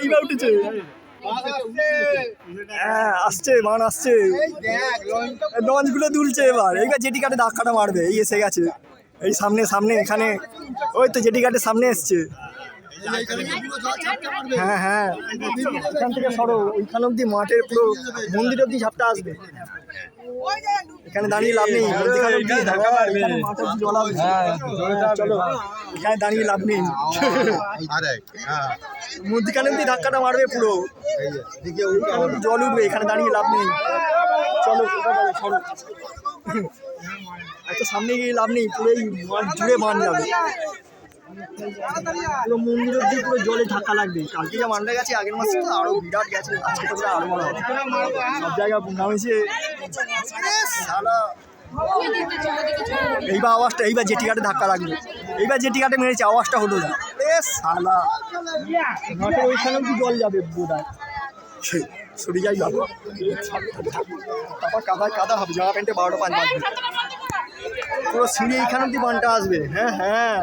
এইবার উঠেছে। হ্যাঁ আসছে, মান আসছে, লঞ্চগুলো দুলছে এবার। এইবার জেটি ঘাটে ধাক্কাটা মারবে, এই এসে গেছে, এই সামনে সামনে এখানে, ওই তো জেটি ঘাটের সামনে এসছে। হ্যাঁ হ্যাঁ, এখান থেকে সরো, ওইখান অব্দি মাঠের পুরো মন্দির অব্দি ঝাপটা আসবে। এখানে দাঁড়িয়ে লাভ নেই, মধ্যিখান অব্দি এখানে মাঠ অব্দি জল আসবে। চলো, এখানে দাঁড়িয়ে লাভ নেই, মধ্যিখান অব্দি ধাক্কাটা মারবে পুরো, ওইখান অব্দি জল উঠবে, এখানে দাঁড়িয়ে লাভ নেই। চলো সরো, আচ্ছা সামনে গিয়ে লাভ নেই, পুরো এই মাঠ জুড়ে বান যাবে, পুরো মন্দির অব্দি পুরো জলে ধাক্কা লাগবে। কালকে যা মানটা গেছে, আগের মাসে তো আরো বিরাট গেছে, আজকে তো আরো বড় হবে, সব জায়গায় নামেছে সালা। এইবার আওয়াজটা, এইবার জেটি ঘাটে ধাক্কা লাগবে, এইবার জেটি ঘাটে মেরেছে, আওয়াজটা হলো না, এ সালা মাঠের ওইখানে অব্দি জল যাবে বোধ হয়। সরে যাই বাবা, তারপর কাদা কাদা হবে, জামা প্যান্টে 12টা পাঁচ বাজবে, পুরো সিঁড়ি এইখান অব্দি বানটা আসবে। হ্যাঁ হ্যাঁ,